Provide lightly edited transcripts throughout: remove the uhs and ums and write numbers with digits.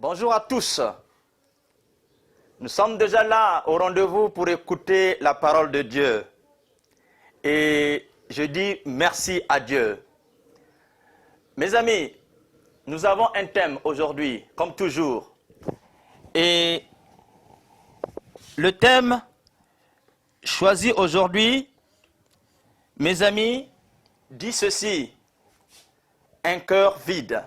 Bonjour à tous. Nous sommes déjà là au rendez-vous pour écouter la parole de Dieu. Et je dis merci à Dieu. Mes amis, nous avons un thème aujourd'hui, comme toujours. Et le thème choisi aujourd'hui, mes amis, dit ceci: un cœur vide.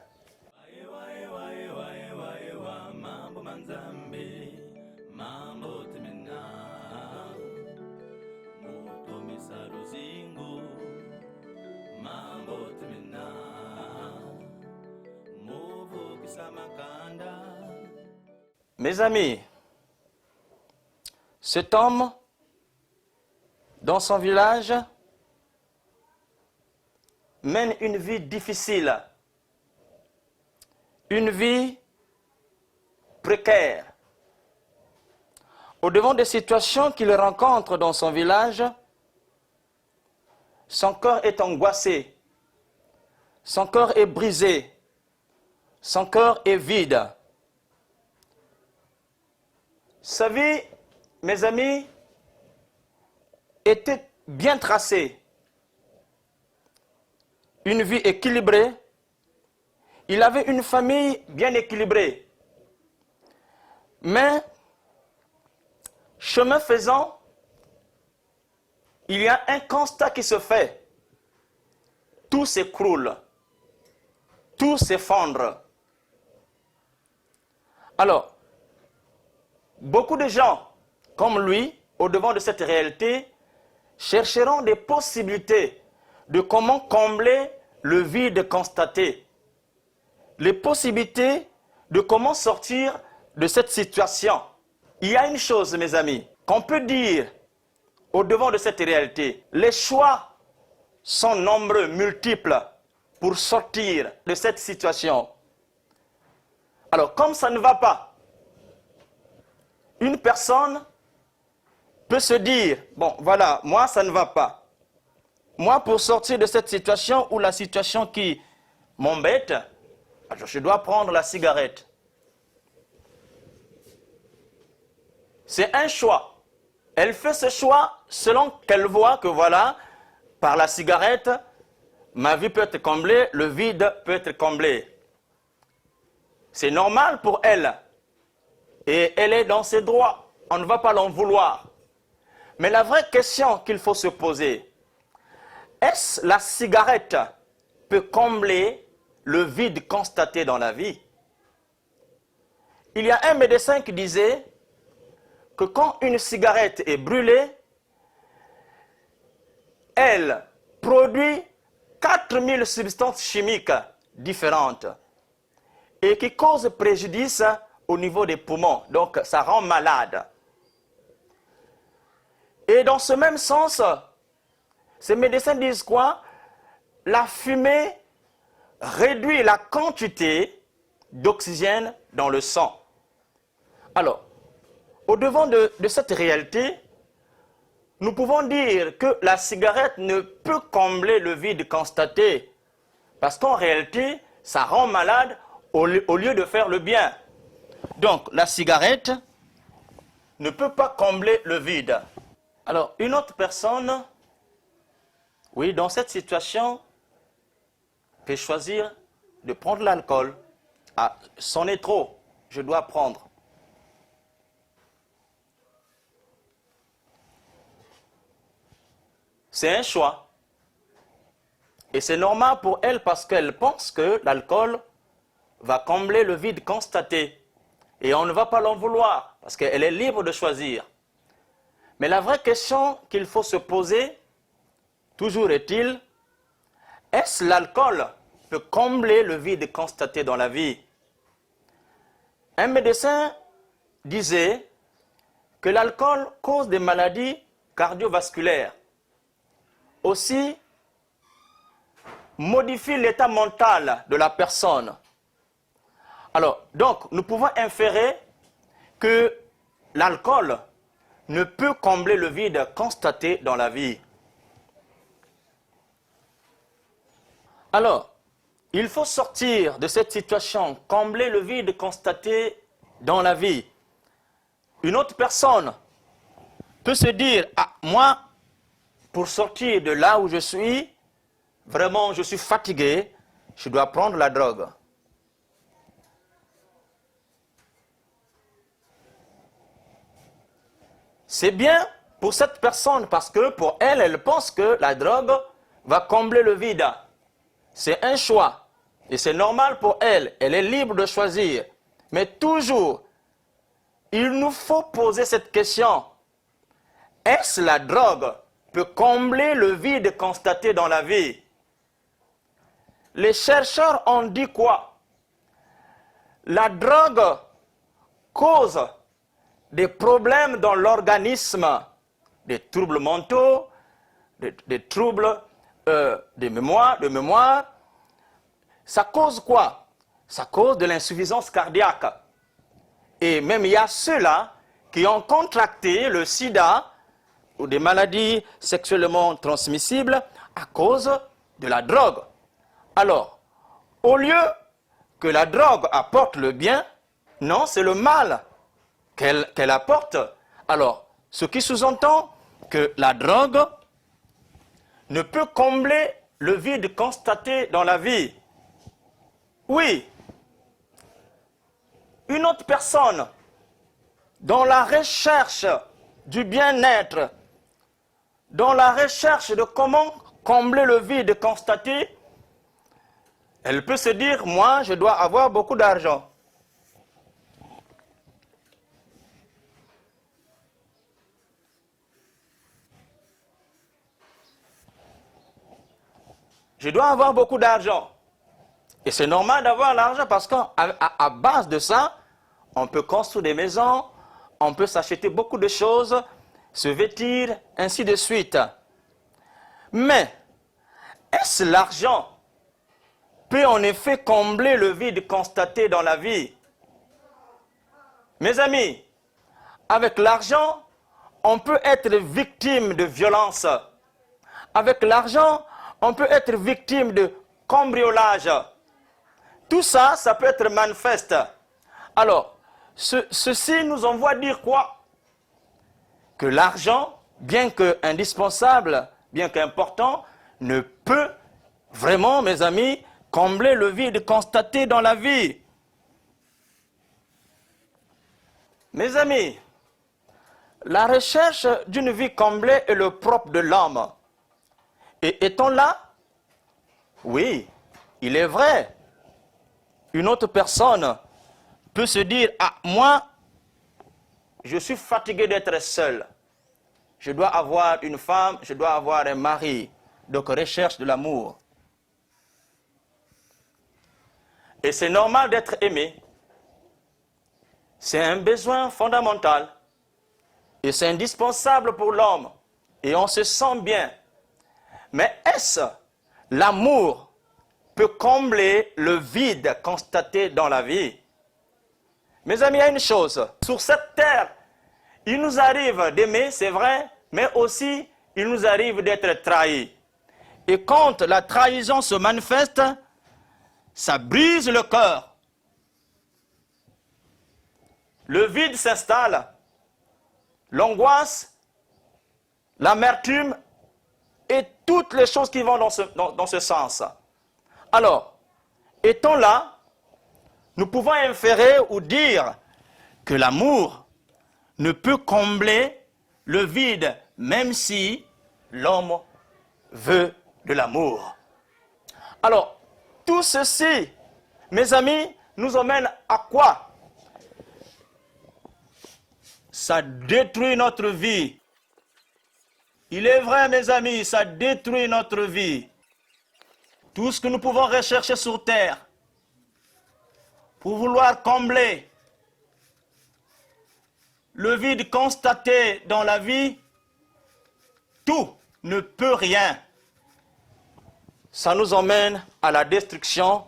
Mes amis, cet homme, dans son village, mène une vie difficile, une vie précaire. Au-devant des situations qu'il rencontre dans son village, son cœur est angoissé, son cœur est brisé, son cœur est vide. Sa vie, mes amis, était bien tracée. Une vie équilibrée. Il avait une famille bien équilibrée. Mais, chemin faisant, il y a un constat qui se fait. Tout s'écroule. Tout s'effondre. Alors, beaucoup de gens, comme lui, au-devant de cette réalité, chercheront des possibilités de comment combler le vide constaté. Les possibilités de comment sortir de cette situation. Il y a une chose, mes amis, qu'on peut dire au-devant de cette réalité. Les choix sont nombreux, multiples, pour sortir de cette situation. Alors, comme ça ne va pas, une personne peut se dire, bon, voilà, moi, ça ne va pas. Moi, pour sortir de cette situation ou la situation qui m'embête, alors je dois prendre la cigarette. C'est un choix. Elle fait ce choix selon qu'elle voit que, voilà, par la cigarette, ma vie peut être comblée, le vide peut être comblé. C'est normal pour elle. Et elle est dans ses droits. On ne va pas l'en vouloir. Mais la vraie question qu'il faut se poser, est-ce la cigarette peut combler le vide constaté dans la vie? Il y a un médecin qui disait que quand une cigarette est brûlée, elle produit 4000 substances chimiques différentes et qui causent préjudice au niveau des poumons. Donc, ça rend malade. Et dans ce même sens, ces médecins disent quoi? La fumée réduit la quantité d'oxygène dans le sang. Alors, au-devant de cette réalité, nous pouvons dire que la cigarette ne peut combler le vide constaté, parce qu'en réalité, ça rend malade au lieu de faire le bien. Donc, la cigarette ne peut pas combler le vide. Alors, une autre personne, oui, dans cette situation, peut choisir de prendre l'alcool. Ah, c'en est trop, je dois prendre. C'est un choix. Et c'est normal pour elle parce qu'elle pense que l'alcool va combler le vide constaté. Et on ne va pas l'en vouloir parce qu'elle est libre de choisir. Mais la vraie question qu'il faut se poser, toujours est-il, est-ce l'alcool peut combler le vide constaté dans la vie? Un médecin disait que l'alcool cause des maladies cardiovasculaires. Aussi, modifie l'état mental de la personne. Alors, donc, nous pouvons inférer que l'alcool ne peut combler le vide constaté dans la vie. Alors, Il faut sortir de cette situation, combler le vide constaté dans la vie. Une autre personne peut se dire, ah, moi, pour sortir de là où je suis, vraiment, je suis fatigué, je dois prendre la drogue. C'est bien pour cette personne parce que pour elle, elle pense que la drogue va combler le vide. C'est un choix et c'est normal pour elle. Elle est libre de choisir. Mais toujours, il nous faut poser cette question. Est-ce la drogue peut combler le vide constaté dans la vie? Les chercheurs ont dit quoi? La drogue cause des problèmes dans l'organisme, des troubles mentaux, des troubles de mémoire. Ça cause quoi? Ça cause de l'insuffisance cardiaque. Et même il y a ceux-là qui ont contracté le sida ou des maladies sexuellement transmissibles à cause de la drogue. Alors, au lieu que la drogue apporte le bien, non, c'est le mal qu'elle apporte. Alors, ce qui sous-entend que la drogue ne peut combler le vide constaté dans la vie. Oui, une autre personne, dans la recherche du bien-être, dans la recherche de comment combler le vide constaté, elle peut se dire, moi, je dois avoir beaucoup d'argent. Je dois avoir beaucoup d'argent. Et c'est normal d'avoir l'argent parce qu'à base de ça, on peut construire des maisons, on peut s'acheter beaucoup de choses, se vêtir, ainsi de suite. Mais, est-ce l'argent peut en effet combler le vide constaté dans la vie? Mes amis, avec l'argent, on peut être victime de violence. Avec l'argent, on peut être victime de cambriolage. Tout ça, ça peut être manifeste. Alors, ceci nous envoie dire quoi? Que l'argent, bien qu'indispensable, bien qu'important, ne peut vraiment, mes amis, combler le vide constaté dans la vie. Mes amis, la recherche d'une vie comblée est le propre de l'homme. Et est-on là? Oui, il est vrai. Une autre personne peut se dire, ah, moi, je suis fatigué d'être seul. Je dois avoir une femme, je dois avoir un mari. Donc, recherche de l'amour. Et c'est normal d'être aimé. C'est un besoin fondamental. Et c'est indispensable pour l'homme. Et on se sent bien. Mais est-ce l'amour peut combler le vide constaté dans la vie? Mes amis, il y a une chose. Sur cette terre, il nous arrive d'aimer, c'est vrai, mais aussi il nous arrive d'être trahis. Et quand la trahison se manifeste, ça brise le cœur. Le vide s'installe, l'angoisse, l'amertume et toutes les choses qui vont dans ce sens. Alors, étant là, nous pouvons inférer ou dire que l'amour ne peut combler le vide, même si l'homme veut de l'amour. Alors, tout ceci, mes amis, nous emmène à quoi? Ça détruit notre vie. Il est vrai, mes amis, ça détruit notre vie. Tout ce que nous pouvons rechercher sur terre, pour vouloir combler le vide constaté dans la vie, tout ne peut rien. Ça nous emmène à la destruction,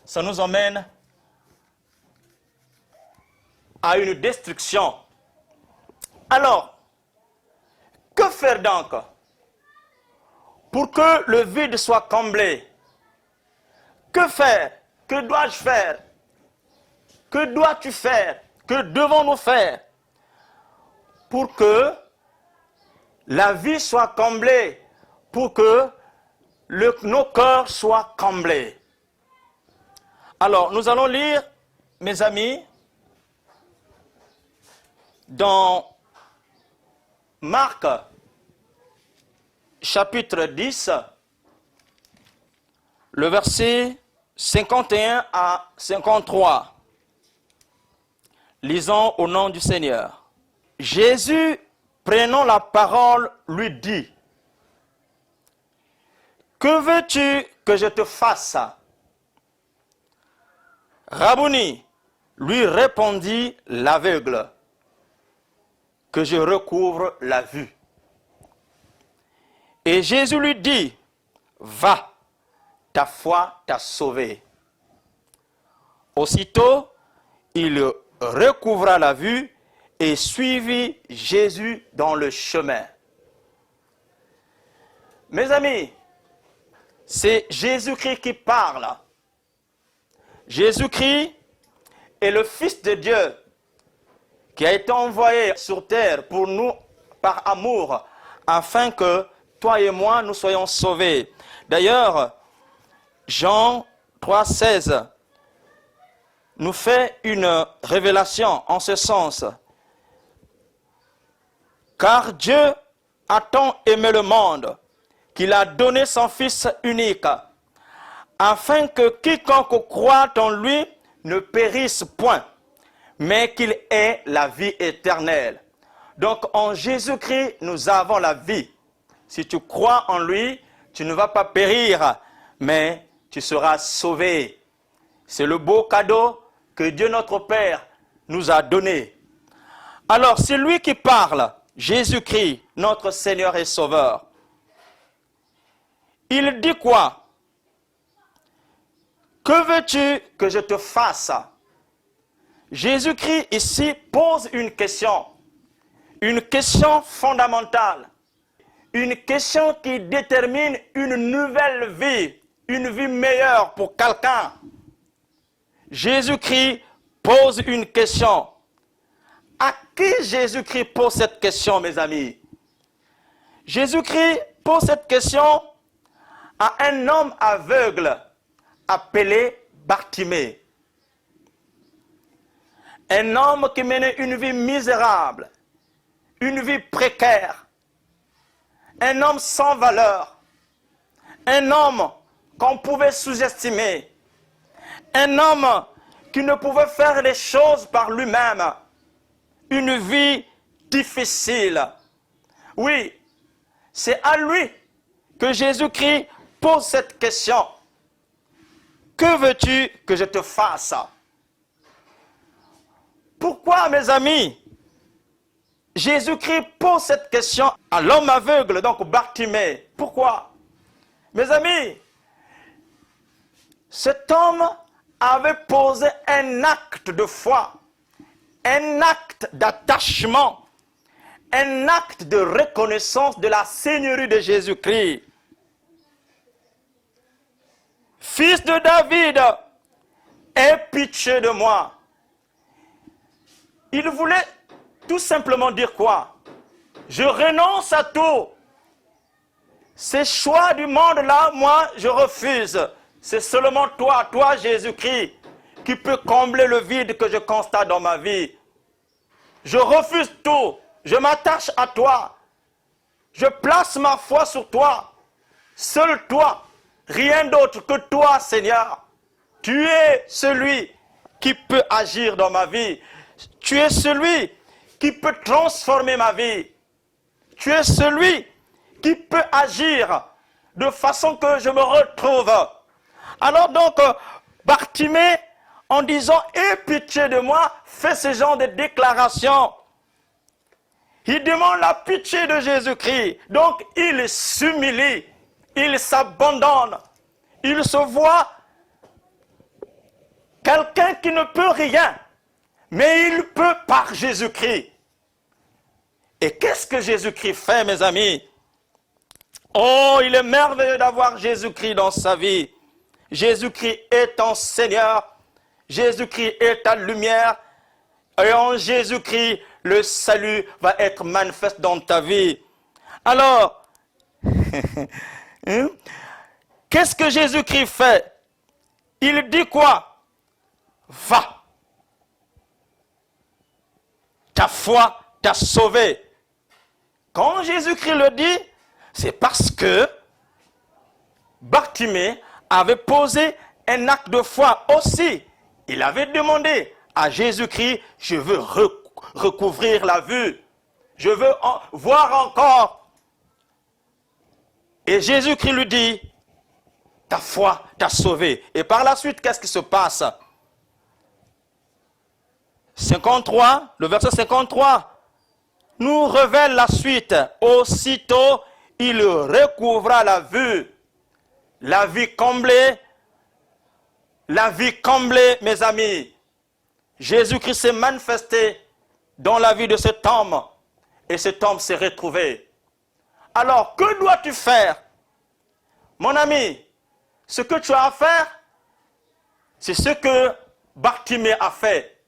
ça nous emmène à une destruction. Alors, que faire donc pour que le vide soit comblé? Que faire? Que dois-je faire? Que dois-tu faire? Que devons-nous faire pour que la vie soit comblée, pour que nos cœurs soient comblés? Alors, nous allons lire, mes amis, dans Marc, chapitre 10, le verset 51 à 53. Lisons au nom du Seigneur. Jésus, prenant la parole, lui dit, « Que veux-tu que je te fasse ?» Rabouni, lui répondit l'aveugle, « Que je recouvre la vue. » Et Jésus lui dit, « Va, ta foi t'a sauvé. » Aussitôt, il recouvra la vue et suivit Jésus dans le chemin. Mes amis, c'est Jésus-Christ qui parle. Jésus-Christ est le Fils de Dieu qui a été envoyé sur terre pour nous par amour, afin que toi et moi, nous soyons sauvés. D'ailleurs, Jean 3,16 nous fait une révélation en ce sens. Car Dieu a tant aimé le monde qu'il a donné son Fils unique, afin que quiconque croit en lui ne périsse point, mais qu'il ait la vie éternelle. Donc en Jésus-Christ, nous avons la vie. Si tu crois en lui, tu ne vas pas périr, mais tu seras sauvé. C'est le beau cadeau que Dieu notre Père nous a donné. Alors, c'est lui qui parle, Jésus-Christ, notre Seigneur et Sauveur. Il dit quoi? Que veux-tu que je te fasse? Jésus-Christ ici pose une question fondamentale, une question qui détermine une nouvelle vie, une vie meilleure pour quelqu'un. Jésus-Christ pose une question. À qui Jésus-Christ pose cette question, mes amis? Jésus-Christ pose cette question à un homme aveugle appelé Bartimée. Un homme qui menait une vie misérable, une vie précaire, un homme sans valeur, un homme qu'on pouvait sous-estimer, un homme qui ne pouvait faire les choses par lui-même, une vie difficile. Oui, c'est à lui que Jésus-Christ pose cette question. Que veux-tu que je te fasse? Pourquoi, mes amis, Jésus-Christ pose cette question à l'homme aveugle, donc Bartimée? Pourquoi? Mes amis, cet homme avait posé un acte de foi, un acte d'attachement, un acte de reconnaissance de la Seigneurie de Jésus-Christ. Fils de David, aie pitié de moi. Il voulait tout simplement dire quoi? Je renonce à tout. Ces choix du monde-là, moi, je refuse. C'est seulement toi, Jésus-Christ, qui peut combler le vide que je constate dans ma vie. Je refuse tout. Je m'attache à toi. Je place ma foi sur toi. Seul toi. Rien d'autre que toi, Seigneur. Tu es celui qui peut agir dans ma vie. Tu es celui qui peut transformer ma vie. Tu es celui qui peut agir de façon que je me retrouve. Alors donc, Bartimée, en disant « Aie pitié de moi », fait ce genre de déclaration. Il demande la pitié de Jésus-Christ. Donc, il s'humilie, il s'abandonne. Il se voit quelqu'un qui ne peut rien, mais il peut par Jésus-Christ. Et qu'est-ce que Jésus-Christ fait, mes amis? Oh, il est merveilleux d'avoir Jésus-Christ dans sa vie. Jésus-Christ est ton Seigneur. Jésus-Christ est ta lumière. Et en Jésus-Christ, le salut va être manifeste dans ta vie. Alors, qu'est-ce que Jésus-Christ fait? Il dit quoi? Va. Ta foi t'a sauvé. Quand Jésus-Christ le dit, c'est parce que Bartimée avait posé un acte de foi aussi. Il avait demandé à Jésus-Christ, je veux recouvrir la vue. Je veux voir encore. Et Jésus-Christ lui dit, ta foi t'a sauvé. Et par la suite, qu'est-ce qui se passe? 53, le verset 53 nous révèle la suite. Aussitôt, il recouvra la vue. La vie comblée, mes amis. Jésus-Christ s'est manifesté dans la vie de cet homme et cet homme s'est retrouvé. Alors, que dois-tu faire? Mon ami, ce que tu as à faire, c'est ce que Bartimée a fait.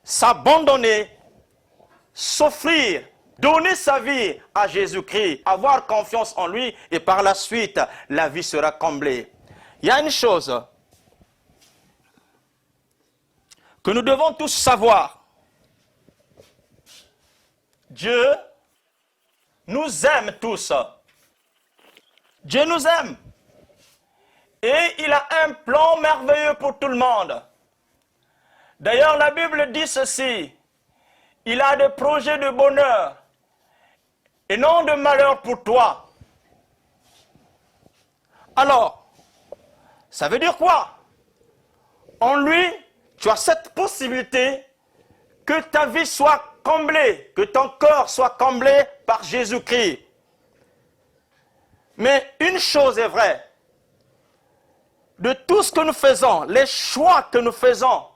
S'abandonner, s'offrir, donner sa vie à Jésus-Christ, avoir confiance en lui et par la suite, la vie sera comblée. Il y a une chose que nous devons tous savoir. Dieu nous aime tous. Dieu nous aime. Et il a un plan merveilleux pour tout le monde. D'ailleurs, la Bible dit ceci. Il a des projets de bonheur et non de malheur pour toi. Alors, ça veut dire quoi? En lui, tu as cette possibilité que ta vie soit comblée, que ton cœur soit comblé par Jésus-Christ. Mais une chose est vraie. De tout ce que nous faisons, les choix que nous faisons,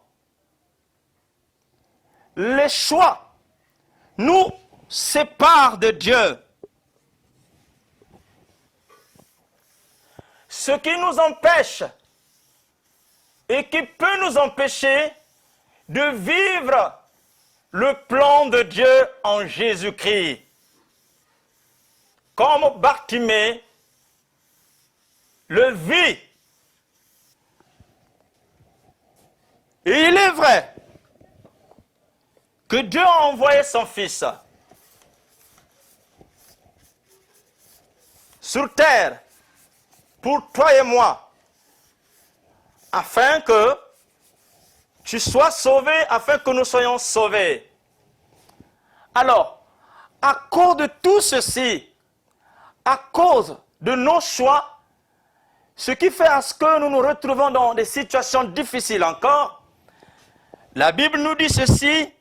les choix nous séparent de Dieu. Ce qui nous empêche et qui peut nous empêcher de vivre le plan de Dieu en Jésus-Christ. Comme Bartimée le vit. Et il est vrai que Dieu a envoyé son Fils sur terre pour toi et moi, afin que tu sois sauvé, afin que nous soyons sauvés. Alors, à cause de tout ceci, à cause de nos choix, ce qui fait à ce que nous nous retrouvons dans des situations difficiles encore, la Bible nous dit ceci,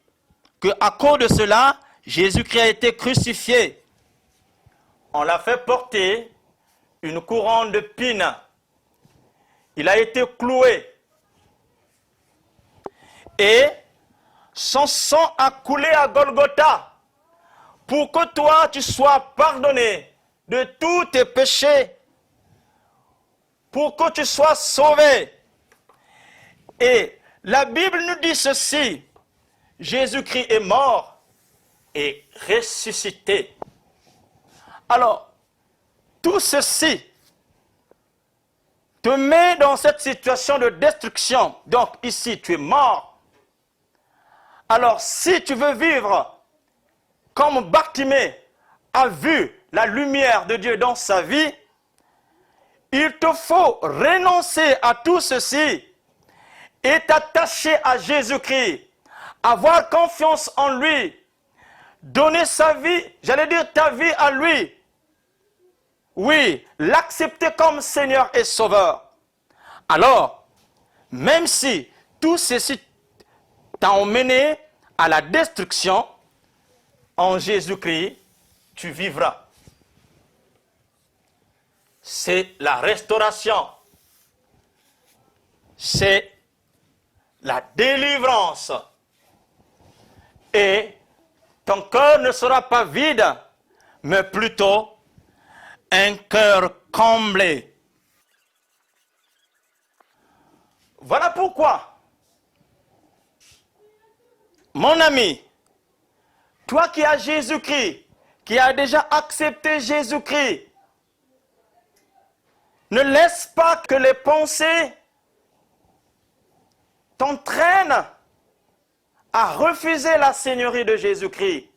qu'à cause de cela, Jésus-Christ a été crucifié. On l'a fait porter une couronne de pine. Il a été cloué. Et son sang a coulé à Golgotha pour que toi, tu sois pardonné de tous tes péchés, pour que tu sois sauvé. Et la Bible nous dit ceci, Jésus-Christ est mort et ressuscité. Alors, tout ceci te met dans cette situation de destruction. Donc ici, tu es mort. Alors, si tu veux vivre comme Bartimée a vu la lumière de Dieu dans sa vie, il te faut renoncer à tout ceci et t'attacher à Jésus-Christ, avoir confiance en lui, donner sa vie, j'allais dire ta vie à lui. Oui, l'accepter comme Seigneur et Sauveur. Alors, même si tout ceci t'a emmené à la destruction, en Jésus-Christ, tu vivras. C'est la restauration. C'est la délivrance. Et ton cœur ne sera pas vide, mais plutôt un cœur comblé. Voilà pourquoi, mon ami, toi qui as Jésus-Christ, qui as déjà accepté Jésus-Christ, ne laisse pas que les pensées t'entraînent à refuser la Seigneurie de Jésus-Christ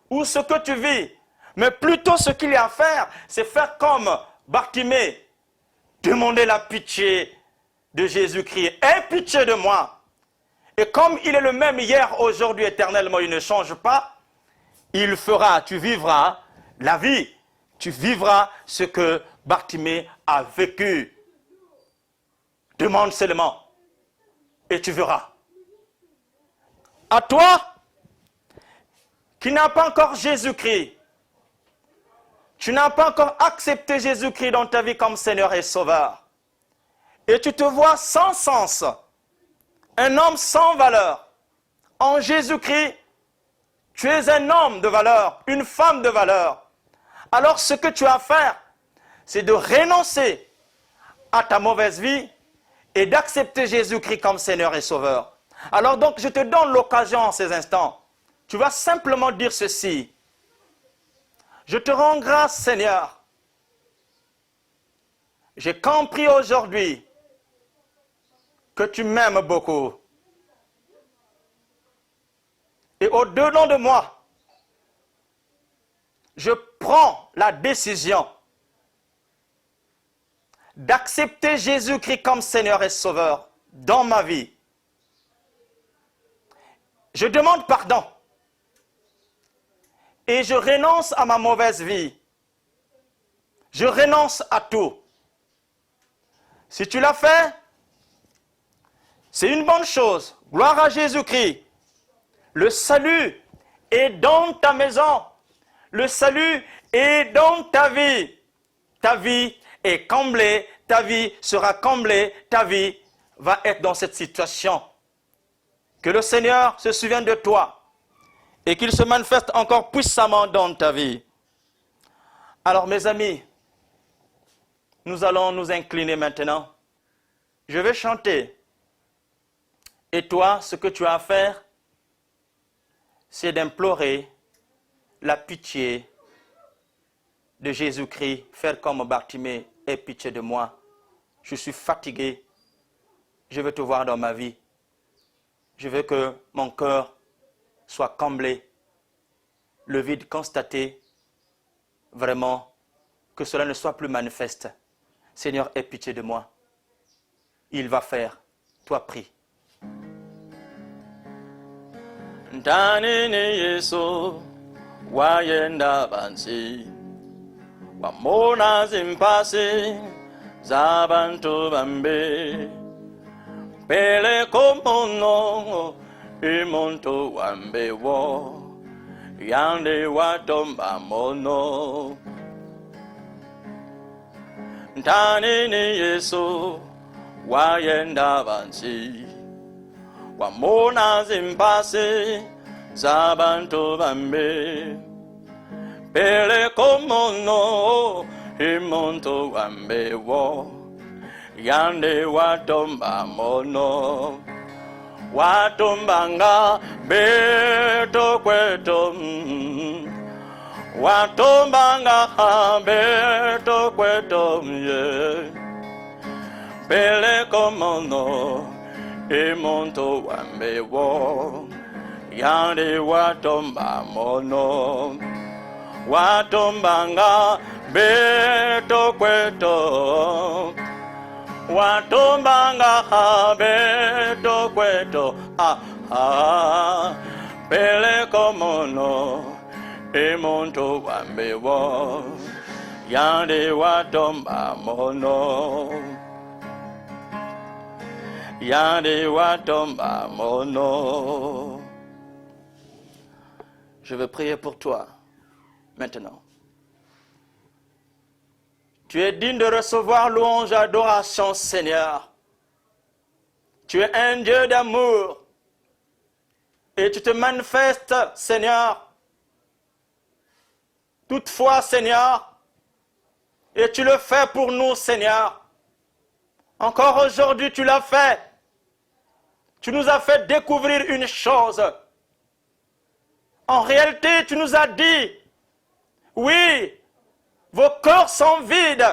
ou ce que tu vis. Mais plutôt ce qu'il y a à faire, c'est faire comme Bartimée, demander la pitié de Jésus-Christ. Aie pitié de moi. Et comme il est le même hier, aujourd'hui, éternellement, il ne change pas, il fera, tu vivras la vie. Tu vivras ce que Bartimée a vécu. Demande seulement et tu verras. À toi, qui n'as pas encore Jésus-Christ, tu n'as pas encore accepté Jésus-Christ dans ta vie comme Seigneur et Sauveur, et tu te vois sans sens, un homme sans valeur. En Jésus-Christ, tu es un homme de valeur, une femme de valeur. Alors ce que tu as à faire, c'est de renoncer à ta mauvaise vie et d'accepter Jésus-Christ comme Seigneur et Sauveur. Alors donc, je te donne l'occasion en ces instants. Tu vas simplement dire ceci. Je te rends grâce, Seigneur. J'ai compris aujourd'hui que tu m'aimes beaucoup. Et au-dedans de moi, je prends la décision d'accepter Jésus-Christ comme Seigneur et Sauveur dans ma vie. Je demande pardon et je renonce à ma mauvaise vie. Je renonce à tout. Si tu l'as fait, c'est une bonne chose. Gloire à Jésus-Christ. Le salut est dans ta maison. Le salut est dans ta vie. Ta vie est comblée. Ta vie sera comblée. Ta vie va être dans cette situation. Que le Seigneur se souvienne de toi et qu'il se manifeste encore puissamment dans ta vie. Alors mes amis, nous allons nous incliner maintenant. Je vais chanter. Et toi, ce que tu as à faire, c'est d'implorer la pitié de Jésus-Christ. Faire comme Bartimée, aie pitié de moi. Je suis fatigué. Je veux te voir dans ma vie. Je veux que mon cœur soit comblé, le vide constaté, vraiment, que cela ne soit plus manifeste. Seigneur, aie pitié de moi. Il va faire. Toi, prie. Ntanini Yesu wayenda bansi wamona zimpasi zabantu bambe pele komono imonto wambe wo yande watomba mono Ntanini Yesu wayenda bansi wamona zimpasi zabantu bambe pele komono imonto wambe wo yande watomba mono watombanga beto kweto watombanga beto kweto ye pele komono imonto wambe wo yande watomba mono watombanga beto kweto watombanga beto kweto pele komono imonto wambe wo yande watomba mono yande watomba mono. Je veux prier pour toi maintenant. Tu es digne de recevoir louange et adoration, Seigneur. Tu es un Dieu d'amour. Et tu te manifestes, Seigneur. Toutefois, Seigneur. Et tu le fais pour nous, Seigneur. Encore aujourd'hui, tu l'as fait tu nous as fait découvrir une chose. En réalité, tu nous as dit, oui, vos cœurs sont vides,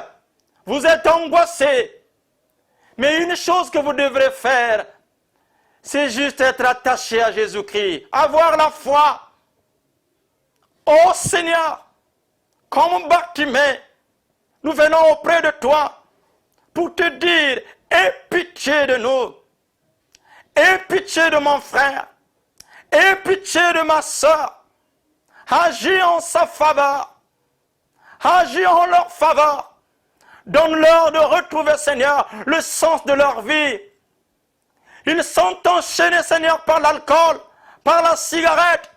vous êtes angoissés. Mais une chose que vous devrez faire, c'est juste être attaché à Jésus-Christ, avoir la foi. Ô Seigneur, comme Bartimée, nous venons auprès de toi pour te dire, aie pitié de nous, aie pitié de mon frère, aie pitié de ma soeur, agis en sa faveur, agis en leur faveur, donne-leur de retrouver, Seigneur, le sens de leur vie. Ils sont enchaînés, Seigneur, par l'alcool, par la cigarette,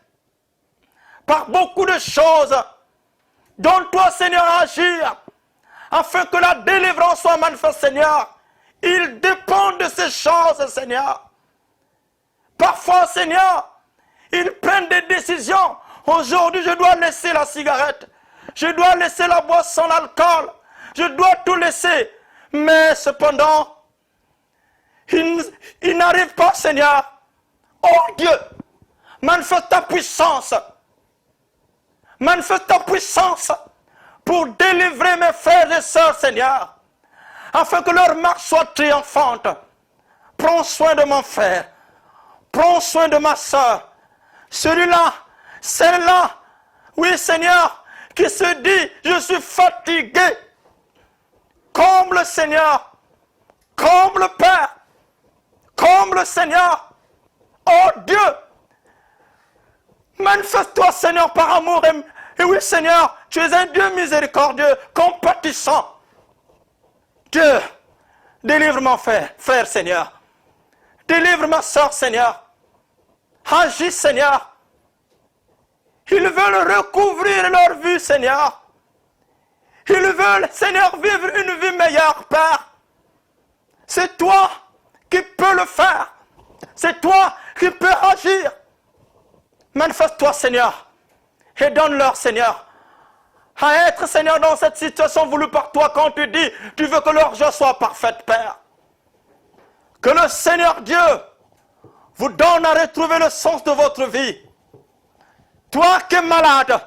par beaucoup de choses. Donne-toi, Seigneur, à agir, afin que la délivrance soit manifeste, Seigneur. Ils dépendent de ces choses, Seigneur. Parfois, Seigneur, ils prennent des décisions. Aujourd'hui, je dois laisser la cigarette. Je dois laisser la boisson, l'alcool. Je dois tout laisser. Mais cependant, ils n'arrivent pas, Seigneur. Oh Dieu, manifeste ta puissance. Manifeste ta puissance pour délivrer mes frères et sœurs, Seigneur, afin que leur marche soit triomphante. Prends soin de mon frère, prends soin de ma sœur, celui-là, celle-là, oui Seigneur, qui se dit, je suis fatigué. Comble Seigneur, comble Père, comble Seigneur, oh Dieu, manifeste-toi Seigneur par amour et oui Seigneur, tu es un Dieu miséricordieux, compatissant. Dieu, délivre mon frère Seigneur. Délivre ma soeur Seigneur. Agis Seigneur. Ils veulent recouvrir leur vie Seigneur. Ils veulent Seigneur vivre une vie meilleure Père. C'est toi qui peux le faire. C'est toi qui peux agir. Manifeste-toi Seigneur. Et donne-leur, Seigneur, à être, Seigneur, dans cette situation voulue par toi quand tu dis, tu veux que leur joie soit parfaite, Père. Que le Seigneur Dieu vous donne à retrouver le sens de votre vie. Toi qui es malade,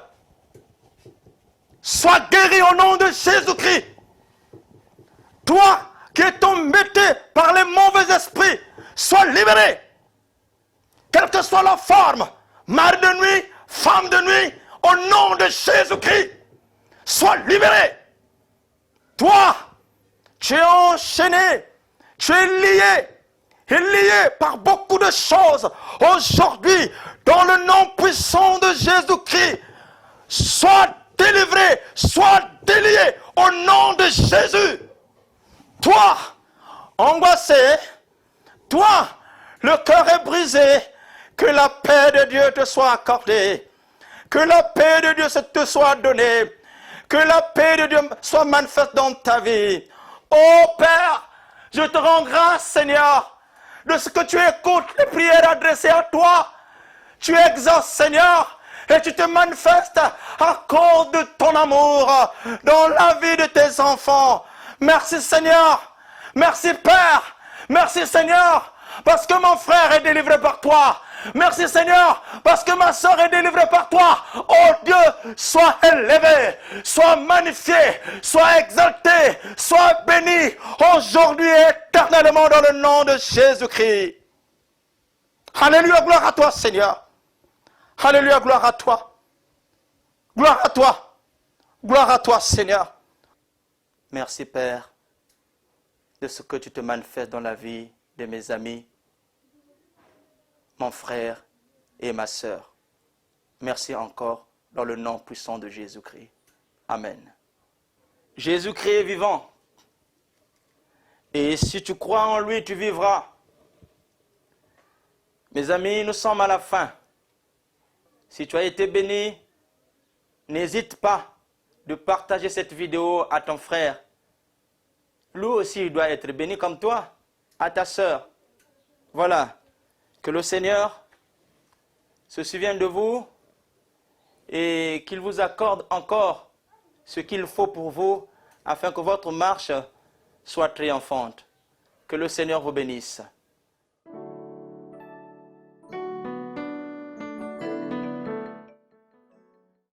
sois guéri au nom de Jésus-Christ. Toi qui es embêté par les mauvais esprits, sois libéré. Quelle que soit la forme, mari de nuit, femme de nuit, au nom de Jésus-Christ, sois libéré. Toi, tu es enchaîné, tu es lié par beaucoup de choses. Aujourd'hui, dans le nom puissant de Jésus-Christ, sois délivré, sois délié au nom de Jésus. Toi, angoissé, toi, le cœur est brisé, que la paix de Dieu te soit accordée. Que la paix de Dieu te soit donnée. Que la paix de Dieu soit manifeste dans ta vie. Oh Père, je te rends grâce Seigneur, de ce que tu écoutes les prières adressées à toi. Tu exauces Seigneur, et tu te manifestes à cause de ton amour dans la vie de tes enfants. Merci Seigneur, merci Père, merci Seigneur, parce que mon frère est délivré par toi. Merci Seigneur, parce que ma soeur est délivrée par toi. Oh Dieu, sois élevé, sois magnifié, sois exalté, sois béni, aujourd'hui et éternellement dans le nom de Jésus-Christ. Alléluia, gloire à toi Seigneur. Alléluia, gloire à toi. Gloire à toi. Gloire à toi Seigneur. Merci Père, de ce que tu te manifestes dans la vie de mes amis, mon frère et ma sœur. Merci encore dans le nom puissant de Jésus-Christ. Amen. Jésus-Christ est vivant. Et si tu crois en lui, tu vivras. Mes amis, nous sommes à la fin. Si tu as été béni, n'hésite pas de partager cette vidéo à ton frère. Lui aussi, il doit être béni comme toi, à ta sœur. Voilà. Que le Seigneur se souvienne de vous et qu'il vous accorde encore ce qu'il faut pour vous afin que votre marche soit triomphante. Que le Seigneur vous bénisse.